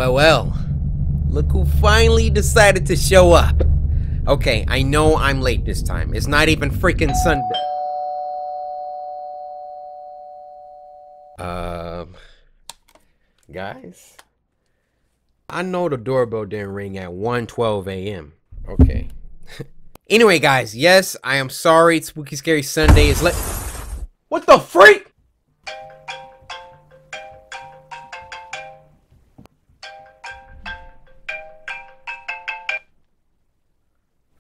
Well. Look who finally decided to show up. Okay, I know I'm late this time. It's not even freaking Sunday. Guys? I know the doorbell didn't ring at 1:12 a.m. Okay. Anyway, guys, yes, I am sorry. Spooky Scary Sunday is late. What the freak?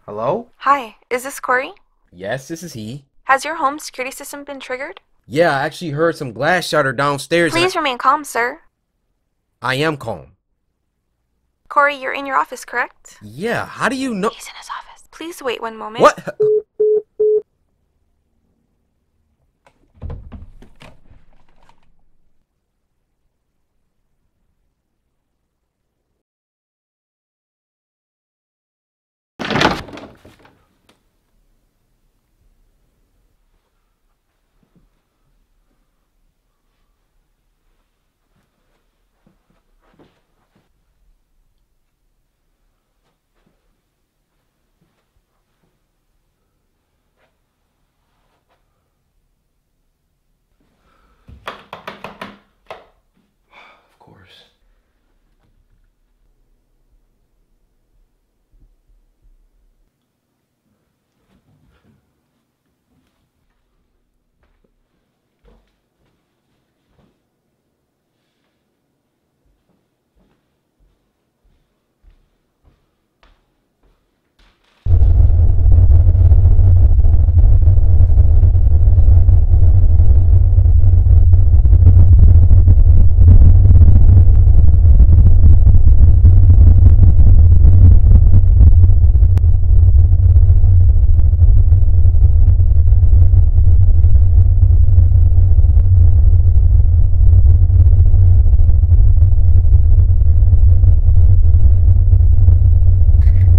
Hello? Hi, is this Corey? Yes, this is he. Has your home security system been triggered? Yeah, I actually heard some glass shatter downstairs. Please remain calm, sir. I am calm. Corey, you're in your office, correct? Yeah, how do you know? He's in his office. Please wait one moment. What? Of course.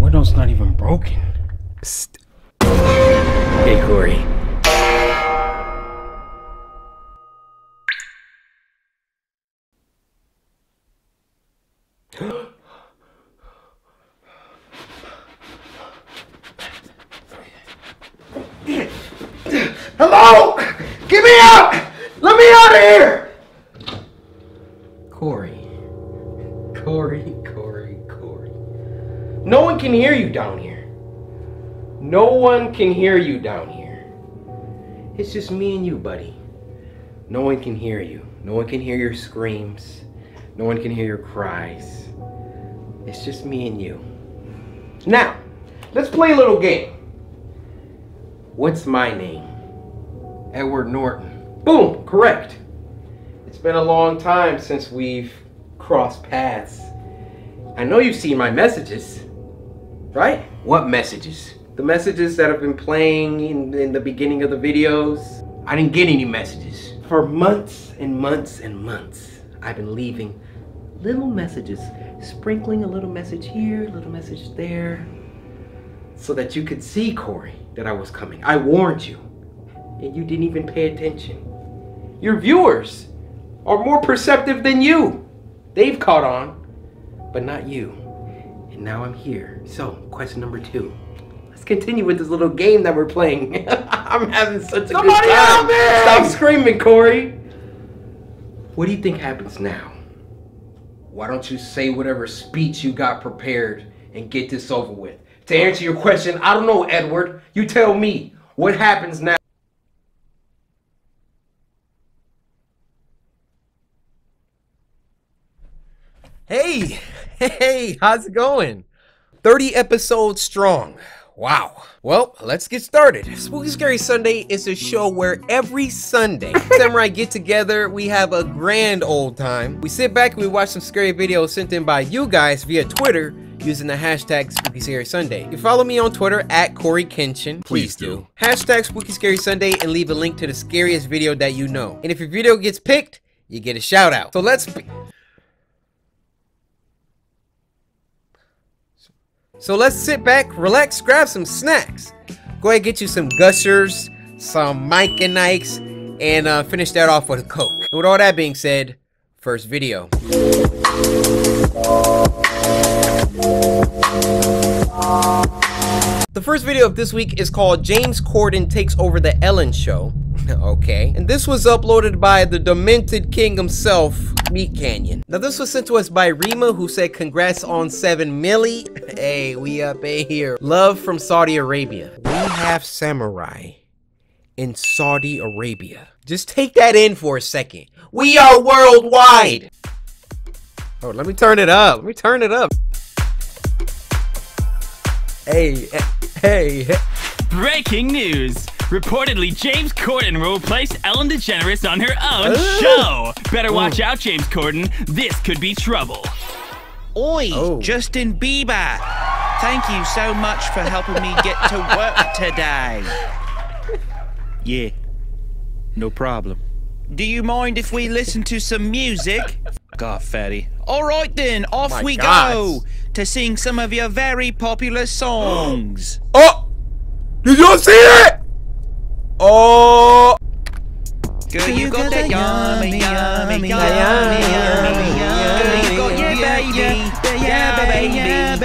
Window's not even broken. Psst. Hey, Corey. Hello! Get me out! Let me out of here! Corey. No one can hear you down here. No one can hear you down here. It's just me and you, buddy. No one can hear you. No one can hear your screams. No one can hear your cries. It's just me and you. Now, let's play a little game. What's my name? Edward Norton. Boom, correct. It's been a long time since we've crossed paths. I know you've seen my messages, right? What messages? The messages that have been playing in the beginning of the videos. I didn't get any messages. For months and months and months, I've been leaving little messages, sprinkling a little message here, a little message there, so that you could see, Corey, that I was coming. I warned you, and you didn't even pay attention. Your viewers are more perceptive than you. They've caught on, but not you. And now I'm here. So, question number 2. Let's continue with this little game that we're playing. I'm having such a good time. Help me! Stop screaming, Corey. What do you think happens now? Why don't you say whatever speech you got prepared and get this over with? To answer your question, I don't know, Edward. You tell me. What happens now? Hey, how's it going? 30 episodes strong. Wow. Well, let's get started. Spooky Scary Sunday is a show where every Sunday, Samurai get together, we have a grand old time. We sit back and we watch some scary videos sent in by you guys via Twitter using the hashtag Spooky Scary Sunday. You follow me on Twitter at Corey Kenshin. Please do. Hashtag Spooky Scary Sunday and leave a link to the scariest video that you know. And if your video gets picked, you get a shout out. So let's sit back, relax, grab some snacks. Go ahead and get you some Gushers, some Mike and Ikes, and finish that off with a Coke. And with all that being said, first video. The first video of this week is called James Corden Takes Over the Ellen Show. Okay. And this was uploaded by the demented king himself, Meat Canyon. Now this was sent to us by Rima, who said congrats on 7 milli. Hey, we up in here. Love from Saudi Arabia. We have samurai in Saudi Arabia. Just take that in for a second. We are worldwide. Oh, let me turn it up. Let me turn it up. Hey. Breaking news. Reportedly, James Corden will replace Ellen DeGeneres on her own show. Better watch out, James Corden. This could be trouble. Oi, Justin Bieber. Thank you so much for helping me get to work today. Yeah, no problem. Do you mind if we listen to some music? God, fatty. All right then, off we go to sing some of your very popular songs. Oh! Did y'all see that? Oh! Girl, you got that yummy, yummy, yummy, yummy, yummy. You got your baby, yeah, baby, yeah,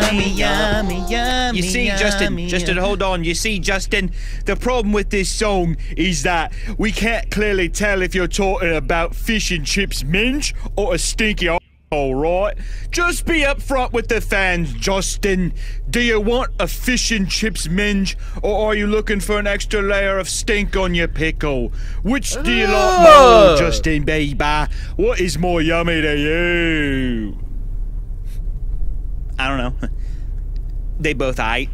baby, yummy, yummy. You see, Justin, hold on. You see, Justin, the problem with this song is that we can't clearly tell if you're talking about fish and chips minge or a stinky right? Just be upfront with the fans, Justin. Do you want a fish and chips minge, or are you looking for an extra layer of stink on your pickle? Which do you like more, Justin Bieber? What is more yummy to you? I don't know. They both ate.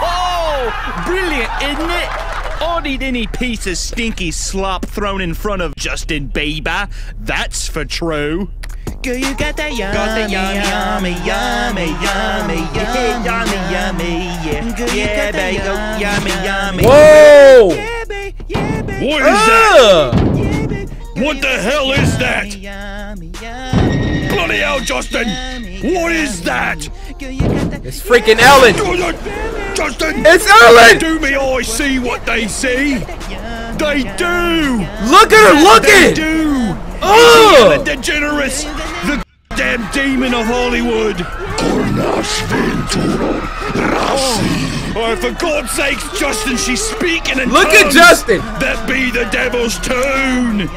Oh, brilliant, isn't it? I'd eat any piece of stinky slop thrown in front of Justin Bieber. That's for true. Girl, you got that yummy, yummy, yummy, yummy, yummy, yummy, yeah. Girl, you got that yummy, yummy. Whoa! Yeah, babe, yeah, babe. What is that? What the hell is that? Bloody hell, Justin! What is that? It's freaking Ellen! Justin! It's Ellen! Do me eyes see what they see? They do! Look at her looking! They do! Oh! Ellen DeGeneres, the damn demon of Hollywood! Oh, for God's sakes, Justin, she's speaking in Look tongues. at Justin! That be the devil's tune!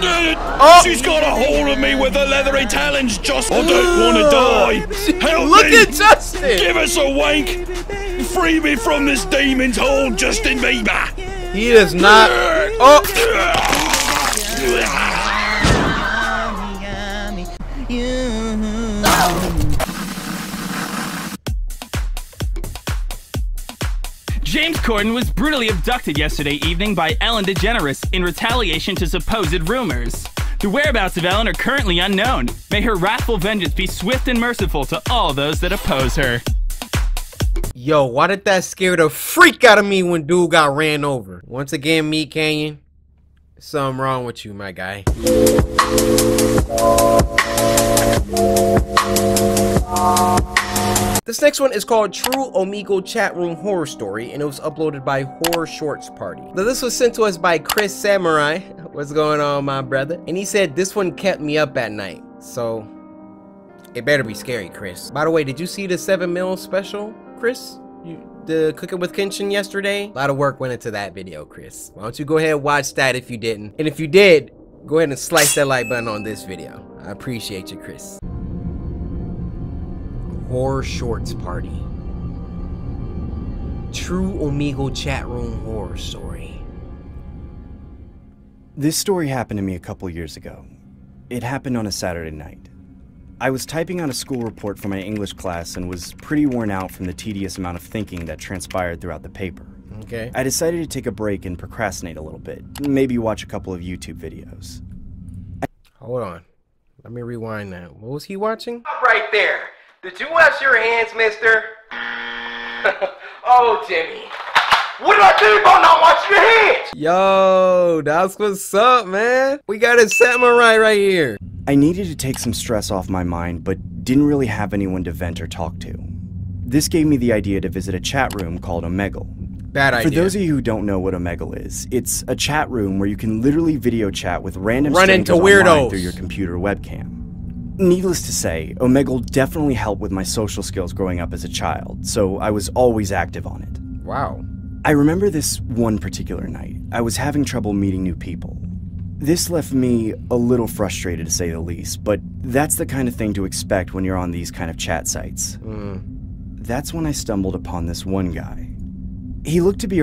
Oh. She's got a hold of me with her leathery talons, Justin. I don't want to die. Help Look me. at Justin! Give us a wank. Free me from this demon's hold, Justin Bieber. He does not. Oh! James Corden was brutally abducted yesterday evening by Ellen DeGeneres in retaliation to supposed rumors. The whereabouts of Ellen are currently unknown. May her wrathful vengeance be swift and merciful to all those that oppose her. Yo, why did that scare the freak out of me when dude got ran over? Once again, Meat Canyon, something wrong with you, my guy. This next one is called True Omegle Chat Room Horror Story, and it was uploaded by Horror Shorts Party. Now this was sent to us by Chris Samurai. What's going on, my brother? And he said this one kept me up at night, so it better be scary, Chris. By the way, did you see the 7 mil special, Chris? The Cooking with Kenshin yesterday? A lot of work went into that video, Chris. Why don't you go ahead and watch that if you didn't? And if you did, go ahead and slice that like button on this video. I appreciate you, Chris. Horror Shorts Party. True Omegle Chat Room Horror Story. This story happened to me a couple years ago. It happened on a Saturday night. I was typing out a school report for my English class and was pretty worn out from the tedious amount of thinking that transpired throughout the paper. Okay. I decided to take a break and procrastinate a little bit, maybe watch a couple of YouTube videos. Hold on. Let me rewind that. What was he watching? Right there. Did you wash your hands, mister? Oh, Jimmy. What did I do about not washing your hands? Yo, that's what's up, man. We got a samurai right here. I needed to take some stress off my mind, but didn't really have anyone to vent or talk to. This gave me the idea to visit a chat room called Omegle. Bad idea. For those of you who don't know what Omegle is, it's a chat room where you can literally video chat with random Run into strangers online weirdos through your computer webcam. Needless to say, Omegle definitely helped with my social skills growing up as a child, so I was always active on it. Wow. I remember this one particular night. I was having trouble meeting new people. This left me a little frustrated, to say the least, but that's the kind of thing to expect when you're on these kind of chat sites. That's when I stumbled upon this one guy. He looked to be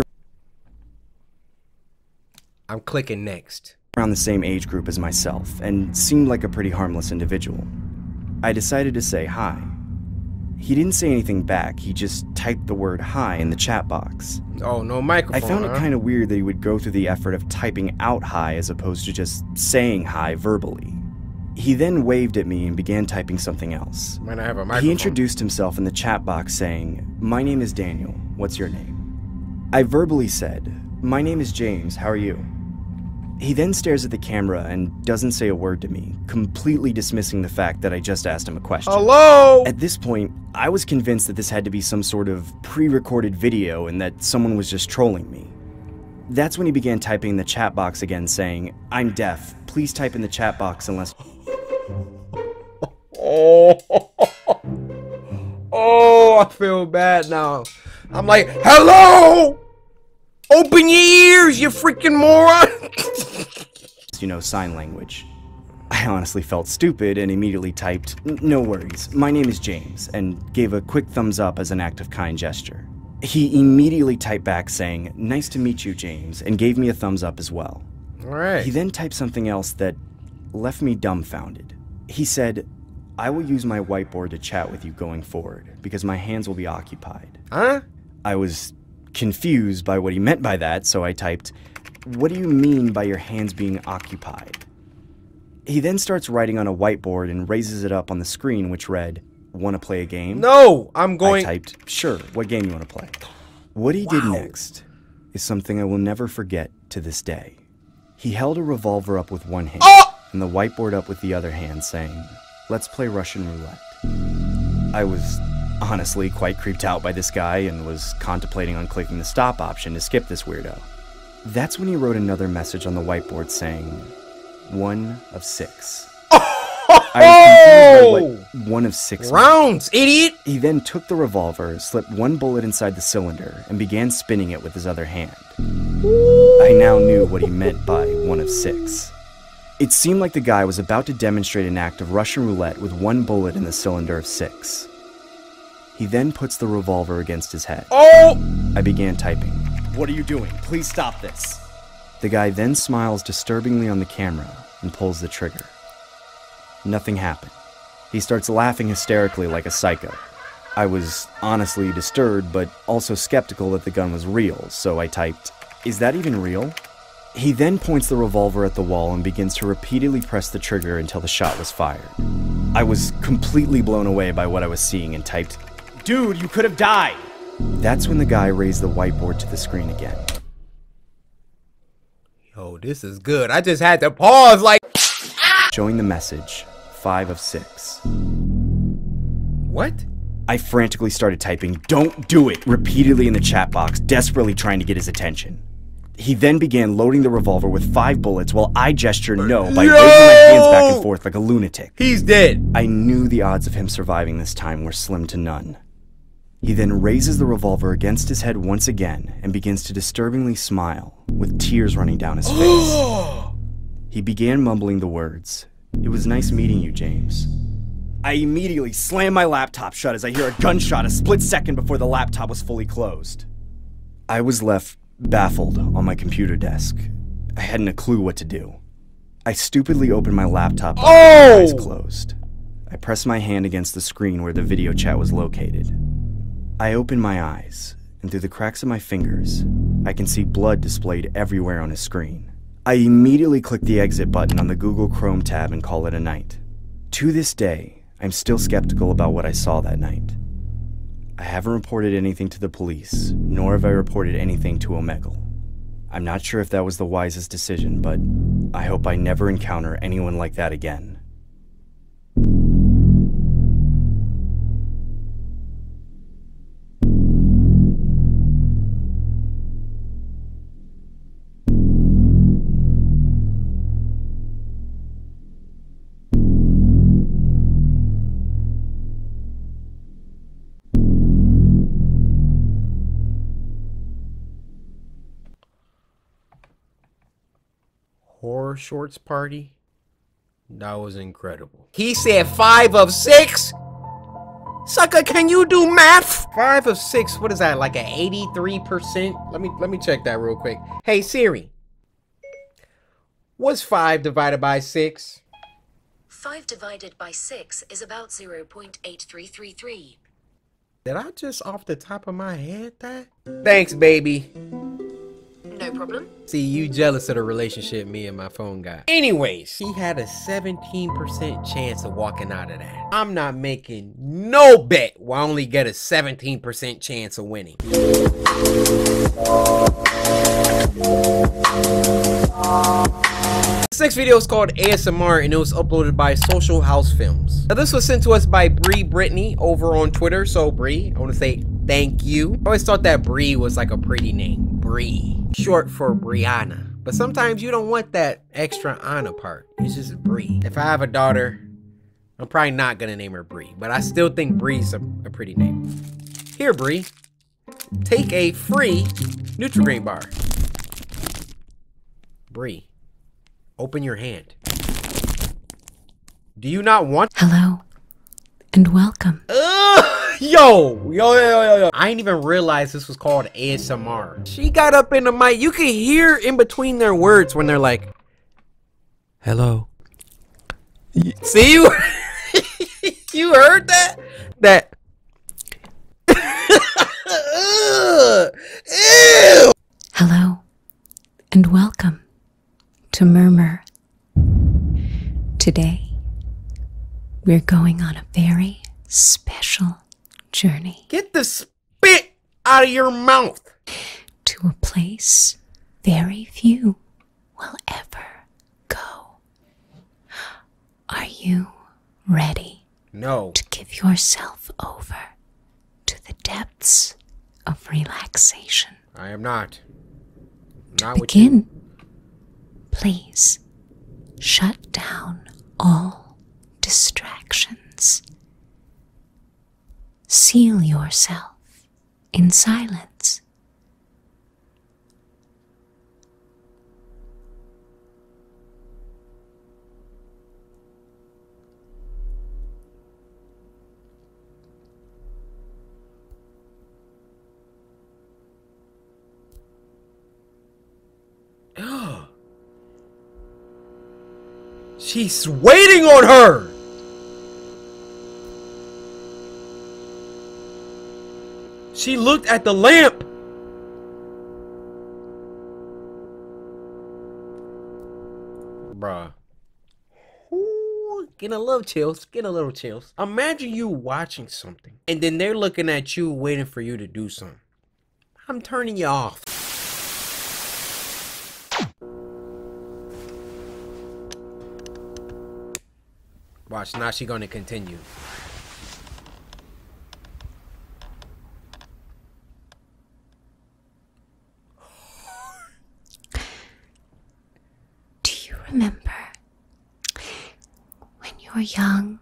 I'm clicking next. around the same age group as myself, and seemed like a pretty harmless individual. I decided to say hi. He didn't say anything back, he just typed the word hi in the chat box. Oh, no microphone. I found it kind of weird that he would go through the effort of typing out hi as opposed to just saying hi verbally. He then waved at me and began typing something else. Might not have a microphone. He introduced himself in the chat box saying, "My name is Daniel, what's your name?" I verbally said, "My name is James, how are you?" He then stares at the camera and doesn't say a word to me, completely dismissing the fact that I just asked him a question. Hello? At this point, I was convinced that this had to be some sort of pre-recorded video and that someone was just trolling me. That's when he began typing in the chat box again saying, "I'm deaf, please type in the chat box unless..." Oh, I feel bad now. I'm like, hello? Open your ears, you freaking moron. You know, sign language. I honestly felt stupid and immediately typed, "No worries, my name is James," and gave a quick thumbs up as an act of kind gesture. He immediately typed back saying, "Nice to meet you, James," and gave me a thumbs up as well. Alright. He then typed something else that left me dumbfounded. He said, "I will use my whiteboard to chat with you going forward, because my hands will be occupied." Huh? I was confused by what he meant by that, so I typed, "What do you mean by your hands being occupied?" He then starts writing on a whiteboard and raises it up on the screen, which read, "Want to play a game?" No, I'm going... I typed, "Sure, what game you want to play?" What he did next is something I will never forget to this day. He held a revolver up with one hand and the whiteboard up with the other hand, saying, "Let's play Russian roulette." I was honestly quite creeped out by this guy and was contemplating on clicking the stop option to skip this weirdo. That's when he wrote another message on the whiteboard saying, "1 of 6. I was confused by what 1 of 6 rounds, idiot! He then took the revolver, slipped one bullet inside the cylinder, and began spinning it with his other hand. I now knew what he meant by 1 of 6. It seemed like the guy was about to demonstrate an act of Russian roulette with one bullet in the cylinder of 6. He then puts the revolver against his head. Oh! I began typing, "What are you doing? Please stop this." The guy then smiles disturbingly on the camera and pulls the trigger. Nothing happened. He starts laughing hysterically like a psycho. I was honestly disturbed, but also skeptical that the gun was real, so I typed, "Is that even real?" He then points the revolver at the wall and begins to repeatedly press the trigger until the shot was fired. I was completely blown away by what I was seeing and typed, "Dude, you could have died!" That's when the guy raised the whiteboard to the screen again. Yo, this is good. I just had to pause like... Showing the message, 5 of 6. What? I frantically started typing, "Don't do it," repeatedly in the chat box, desperately trying to get his attention. He then began loading the revolver with 5 bullets while I gestured no by waving my hands back and forth like a lunatic. He's dead. I knew the odds of him surviving this time were slim to none. He then raises the revolver against his head once again and begins to disturbingly smile, with tears running down his face. He began mumbling the words, "It was nice meeting you, James." I immediately slammed my laptop shut as I hear a gunshot a split second before the laptop was fully closed. I was left baffled on my computer desk. I hadn't a clue what to do. I stupidly opened my laptop with my eyes closed. I pressed my hand against the screen where the video chat was located. I opened my eyes, and through the cracks of my fingers, I can see blood displayed everywhere on his screen. I immediately clicked the exit button on the Google Chrome tab and call it a night. To this day, I'm still skeptical about what I saw that night. I haven't reported anything to the police, nor have I reported anything to Omegle. I'm not sure if that was the wisest decision, but I hope I never encounter anyone like that again. short shorts party. That was incredible. He said 5 of 6. Sucker, can you do math? 5 of 6. What is that? Like an 83%? Let me check that real quick. Hey Siri, what's 5 divided by 6? 5 divided by 6 is about 0.8333. Did I just off the top of my head that? Thanks, baby. No problem. See, you jealous of the relationship me and my phone got. Anyways, he had a 17% chance of walking out of that. I'm not making no bet where I only get a 17% chance of winning. This next video is called ASMR and it was uploaded by Social House Films. Now this was sent to us by Bree Brittany over on Twitter. So Bree, I want to say thank you. I always thought that Bree was like a pretty name. Bree, short for Brianna. But sometimes you don't want that extra Anna part. It's just Bree. If I have a daughter, I'm probably not gonna name her Bree, but I still think Bree's a pretty name. Here, Bree, take a free Nutri-Grain bar. Bree, open your hand. Do you not want? Hello, and welcome. Yo. I didn't even realize this was called ASMR. She got up in the mic. You can hear in between their words when they're like, hello. See you? You heard that? Ew. Hello, and welcome to Murmur. Today, we're going on a very special journey. Get the spit out of your mouth. To a place very few will ever go. Are you ready? No. To give yourself over to the depths of relaxation? I am not. To begin, please shut down all distractions. Seal yourself in silence. She's waiting on her. She looked at the lamp. Bruh. Ooh, getting a little chills. Getting a little chills. Imagine you watching something and then they're looking at you waiting for you to do something. I'm turning you off. Watch, now she's gonna continue. Do you remember when you were young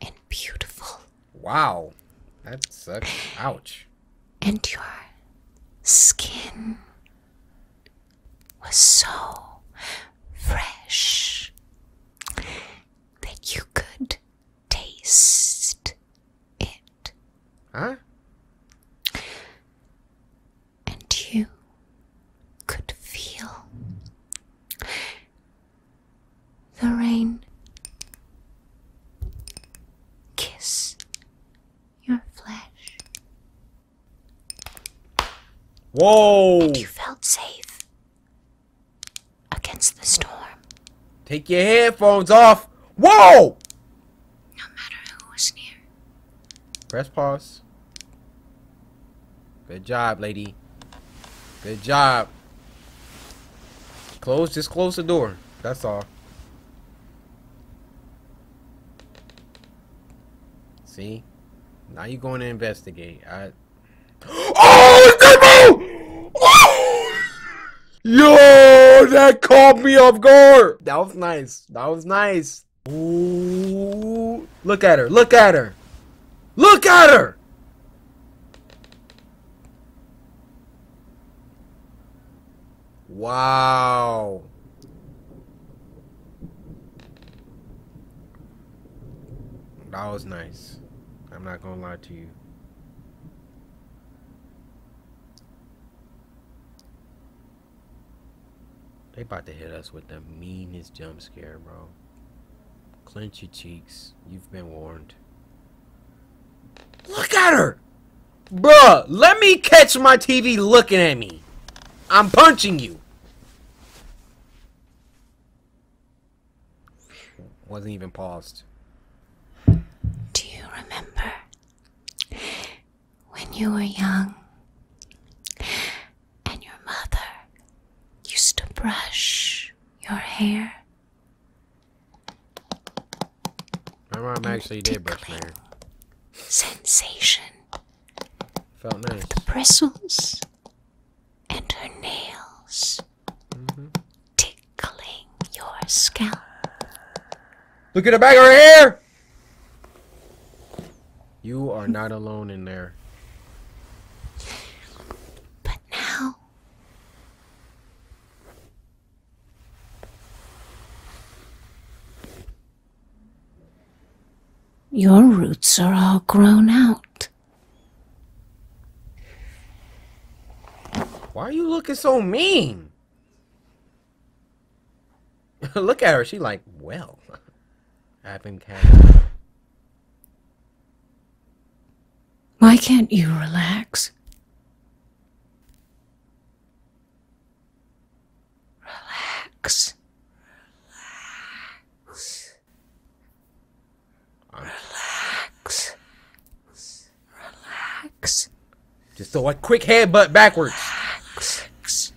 and beautiful? Wow, that sucks. Ouch. And your skin was so fresh that you could taste it. Huh? And you could feel the rain kiss your flesh. Whoa! And you felt safe against the storm. Take your headphones off. Whoa! No matter who was near. Press pause. Good job, lady. Good job. Just close the door. That's all. See? Now you're going to investigate. Oh, it's oh! Yo, that caught me off guard. That was nice. That was nice. Ooh, look at her. Look at her. Look at her. Wow. That was nice. I'm not gonna lie to you. They about to hit us with the meanest jump scare, bro. Clench your cheeks. You've been warned. Look at her! Bruh, let me catch my TV looking at me. I'm punching you. Wasn't even paused. Do you remember when you were young and your mother used to brush your hair? My mom actually did brush my hair. Sensation. Felt nice. The bristles and her nails tickling your scalp. Look at the back of her hair! You are not alone in there. But now, your roots are all grown out. Why are you looking so mean? Look at her. She like, well, I've been kind. Why can't you relax? Relax. Relax. Relax. Just a quick headbutt backwards. Relax.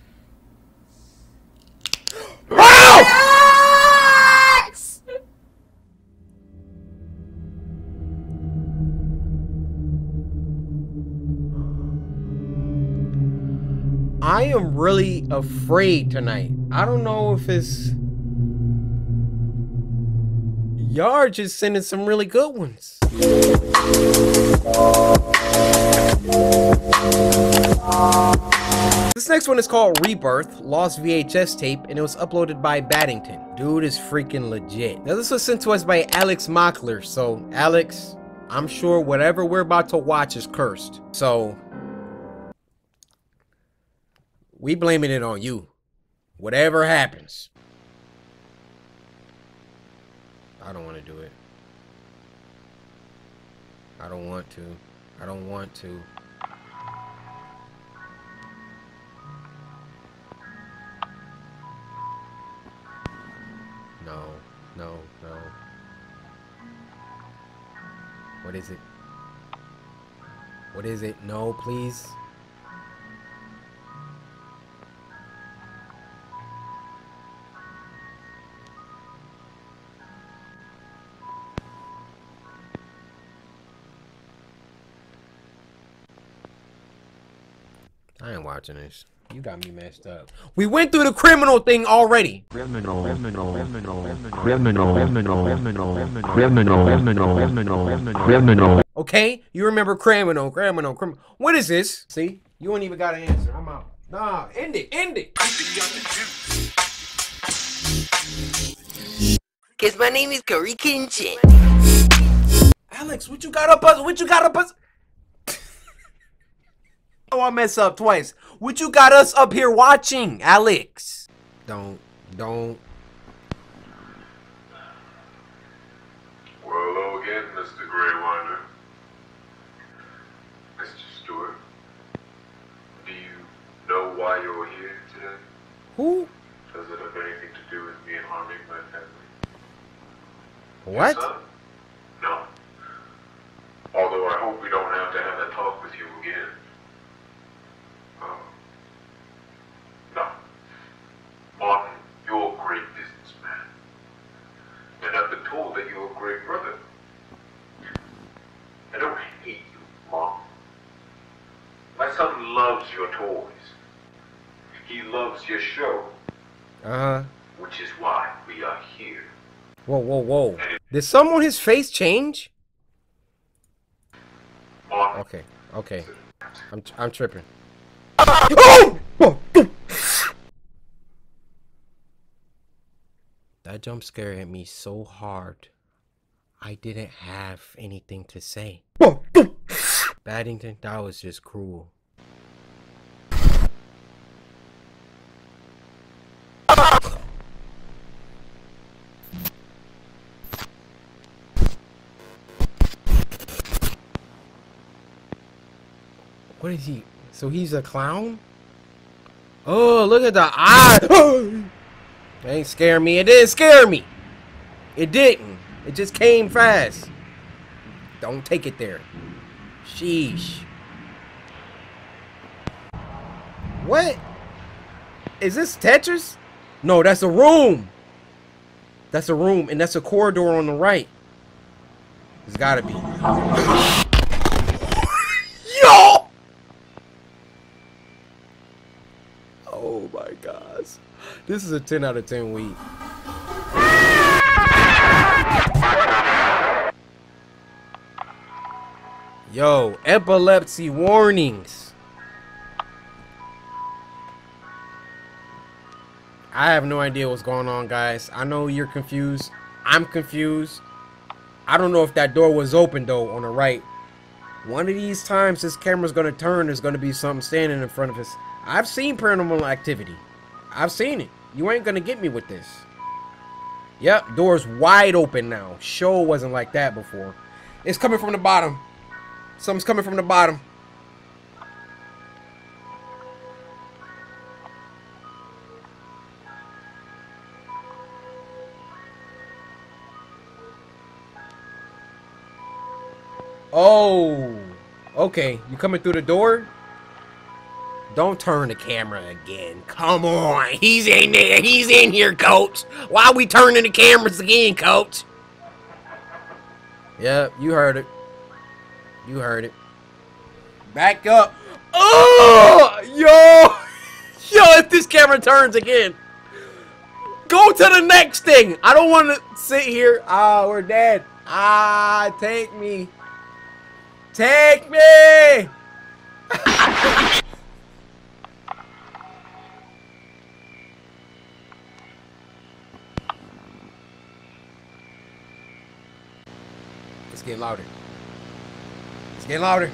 I am really afraid tonight. I don't know if it's... Y'all are just sending some really good ones. This next one is called Rebirth, lost VHS tape, and it was uploaded by Baddington. Dude is freaking legit. Now this was sent to us by Alex Mockler, so Alex, I'm sure whatever we're about to watch is cursed. So, we blaming it on you. Whatever happens. I don't want to do it. I don't want to. I don't want to. No, no, no. What is it? What is it? No, please. I ain't watching this. You got me messed up. We went through the criminal thing already. Criminal. Okay? You remember criminal. What is this? See? You ain't even got an answer. I'm out. Nah, end it. End it. Cause my name is Curry Kinchin. Alex, what you got up us? What you got up us? Oh, I mess up twice. What you got us up here watching, Alex? Don't. Well, hello again, Mr. Greywinder. Mr. Stewart, do you know why you're here today? Who? Does it have anything to do with me harming my family? What? Yes, son? No. Although I hope we don't have to have that talk with you again. No. Martin, you're a great businessman. And I've been told that you're a great brother. I don't hate you, Mom. My son loves your toys. He loves your show. Uh-huh. Which is why we are here. Whoa, whoa, whoa. Did some on his face change? Martin. Okay, okay. I'm tripping. Oh! That jump scared at me so hard. I didn't have anything to say. Baddington, that was just cruel. What is he? So he's a clown? Oh, look at the eye. It ain't scare me. It didn't scare me. It didn't. It just came fast. Don't take it there. Sheesh. What? Is this Tetris? No, that's a room. That's a room, and that's a corridor on the right. It's gotta be. Yo! Oh my gosh. This is a 10 out of 10 week. Yo, epilepsy warnings. I have no idea what's going on, guys. I know you're confused. I'm confused. I don't know if that door was open, though, on the right. One of these times this camera's going to turn, there's going to be something standing in front of us. I've seen Paranormal Activity. I've seen it. You ain't going to get me with this. Yep, door's wide open now. Show wasn't like that before. It's coming from the bottom. Something's coming from the bottom. Oh, okay. You coming through the door? Don't turn the camera again. Come on. He's in there. He's in here, coach. Why are we turning the cameras again, coach? Yep, you heard it. You heard it. Back up. Oh, yo, if this camera turns again, go to the next thing. I don't want to sit here. Ah, we're dead. Ah, take me. Take me. It's getting louder. It's getting louder.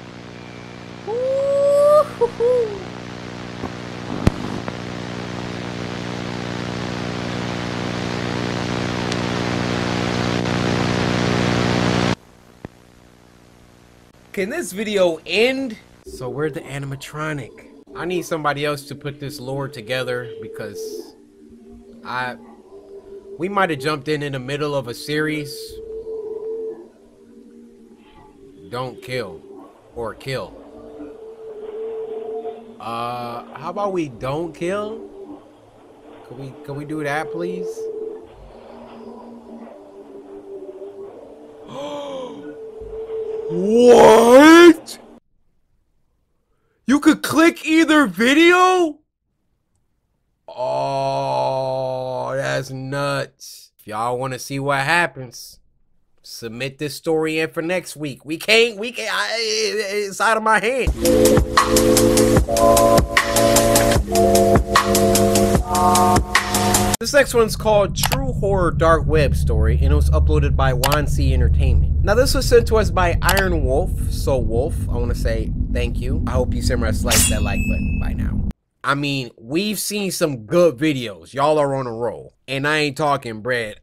Woo-hoo-hoo. Can this video end? So where's the animatronic? I need somebody else to put this lore together because we might have jumped in the middle of a series. Don't kill or kill. How about we don't kill? Can we do that, please? What? You could click either video? Oh, that's nuts. If y'all want to see what happens, submit this story in for next week. We can't, it's out of my hand. This next one's called True Horror Dark Web Story, and it was uploaded by Wansi Entertainment. Now, this was sent to us by Iron Wolf. So, Wolf, I want to say thank you. I hope you slice that like button by now. I mean, we've seen some good videos. Y'all are on a roll. And I ain't talking bread.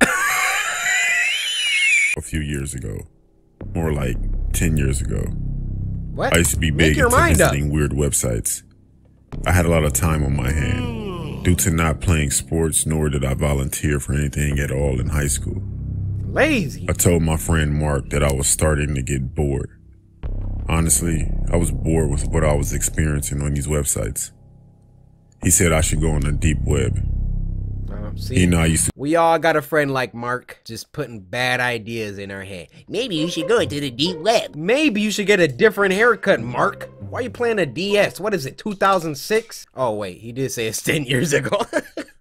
A few years ago. More like 10 years ago. What? I used to be big into visiting weird websites. I had a lot of time on my hand. Due to not playing sports, nor did I volunteer for anything at all in high school. Lazy. I told my friend Mark that I was starting to get bored. Honestly, I was bored with what I was experiencing on these websites. He said I should go on the deep web. See, we all got a friend like Mark, just putting bad ideas in our head. Maybe you should go into the deep web. Maybe you should get a different haircut, Mark. Why are you playing a DS? What is it, 2006? Oh, wait, he did say it's 10 years ago.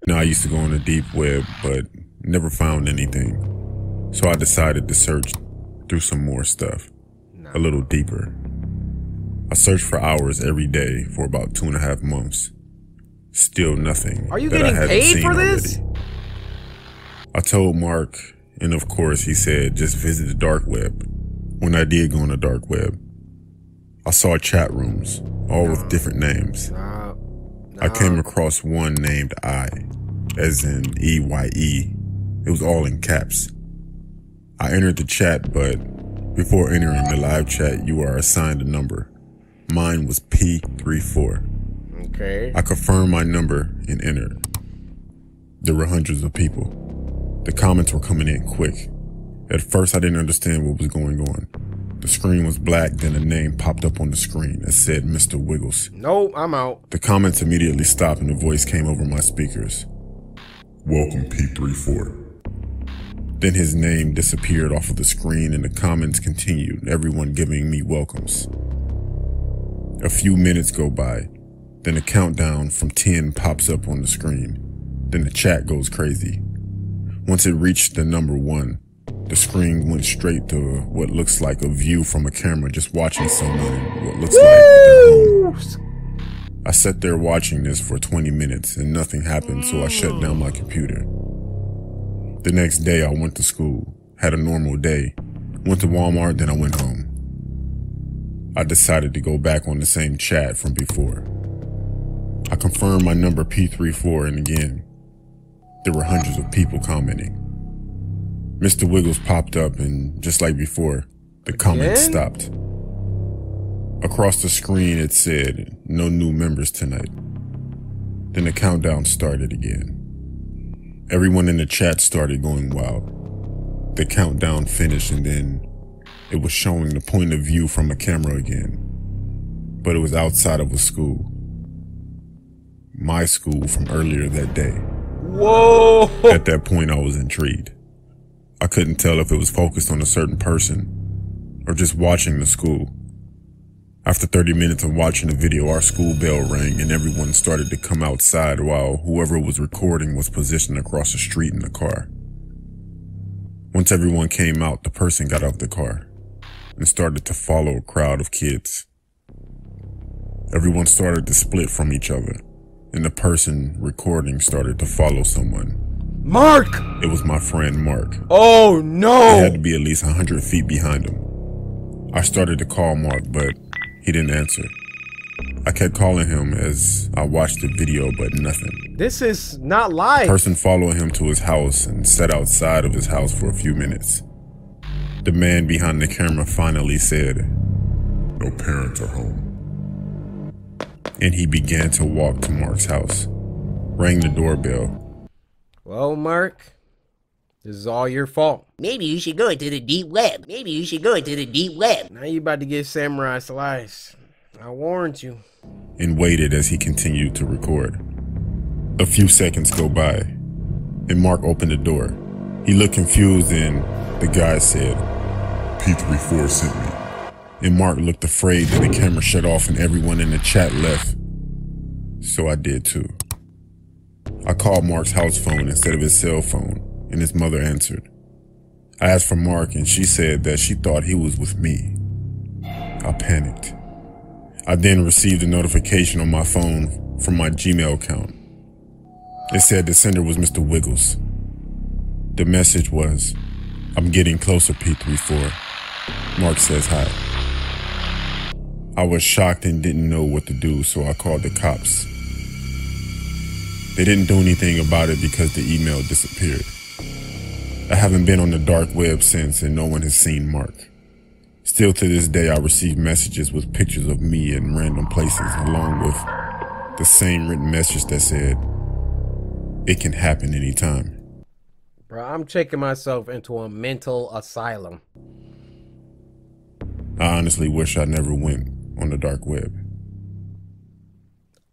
I used to go on the deep web, but never found anything. So I decided to search through some more stuff, a little deeper. I searched for hours every day for about 2.5 months. Still nothing. Are you getting paid for this? I told Mark, and of course he said just visit the dark web. When I did go on the dark web, I saw chat rooms, all with different names. I came across one named I, as in EYE. It was all in caps. I entered the chat, but before entering the live chat, you are assigned a number. Mine was P34. Okay. I confirmed my number and entered. There were hundreds of people. The comments were coming in quick. At first, I didn't understand what was going on. The screen was black, then a name popped up on the screen that said Mr. Wiggles. Nope, I'm out. The comments immediately stopped and a voice came over my speakers. Welcome, P34. Then his name disappeared off of the screen and the comments continued, everyone giving me welcomes. A few minutes go by, then a countdown from 10 pops up on the screen. Then the chat goes crazy. Once it reached the number 1, the screen went straight to what looks like a view from a camera just watching someone in what looks like their home. I sat there watching this for 20 minutes and nothing happened, so I shut down my computer. The next day I went to school, had a normal day, went to Walmart, then I went home. I decided to go back on the same chat from before. I confirmed my number P34 and again, there were hundreds of people commenting. Mr. Wiggles popped up and just like before, the comments stopped. Across the screen it said, no new members tonight. Then the countdown started again. Everyone in the chat started going wild. The countdown finished and then it was showing the point of view from a camera again. But it was outside of a school. My school from earlier that day. Whoa! At that point I was intrigued. I couldn't tell if it was focused on a certain person or just watching the school. After 30 minutes of watching the video, our school bell rang and everyone started to come outside while whoever was recording was positioned across the street in the car. Once everyone came out, the person got out the car and started to follow a crowd of kids. Everyone started to split from each other and the person recording started to follow someone. Mark! It was my friend Mark. Oh no! It had to be at least 100 feet behind him. I started to call Mark, but he didn't answer. I kept calling him as I watched the video, but nothing. This is not live. The person followed him to his house and sat outside of his house for a few minutes. The man behind the camera finally said, "No parents are home." And he began to walk to Mark's house, rang the doorbell. Well, Mark, this is all your fault. Maybe you should go into the deep web. Maybe you should go into the deep web. Now you about to get samurai slice. I warned you. And waited as he continued to record. A few seconds go by, and Mark opened the door. He looked confused and the guy said, "P34 sent me." And Mark looked afraid that the camera shut off and everyone in the chat left. So I did too. I called Mark's house phone instead of his cell phone, and his mother answered. I asked for Mark, and she said that she thought he was with me. I panicked. I then received a notification on my phone from my Gmail account. It said the sender was Mr. Wiggles. The message was, "I'm getting closer, P34. Mark says hi." I was shocked and didn't know what to do, so I called the cops. They didn't do anything about it because the email disappeared. I haven't been on the dark web since and no one has seen Mark. Still to this day, I receive messages with pictures of me in random places along with the same written message that said, "It can happen anytime." Bro, I'm checking myself into a mental asylum. I honestly wish I never went on the dark web.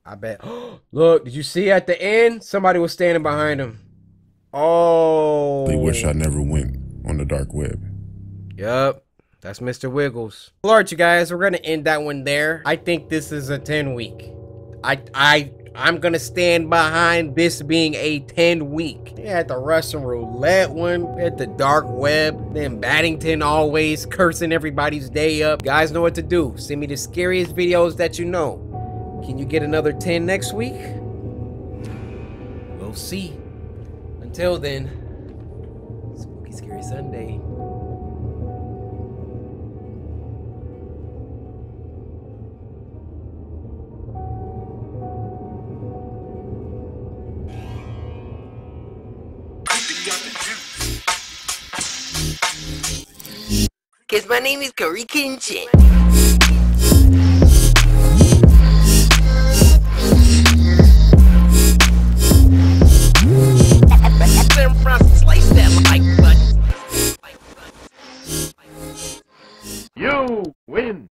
I bet. Look, did you see at the end? Somebody was standing behind him. Oh. I wish I never went on the dark web. Yup. That's Mr. Wiggles. Alright, you guys, we're gonna end that one there. I think this is a 10-week. I'm gonna stand behind this being a 10-week. We had the Russian roulette one, we had the dark web, then Baddington always cursing everybody's day up. You guys know what to do. Send me the scariest videos that you know. Can you get another 10 next week? We'll see. Until then, Sunday. Cause my name is Corey Kinchin. Slice that like button. You win.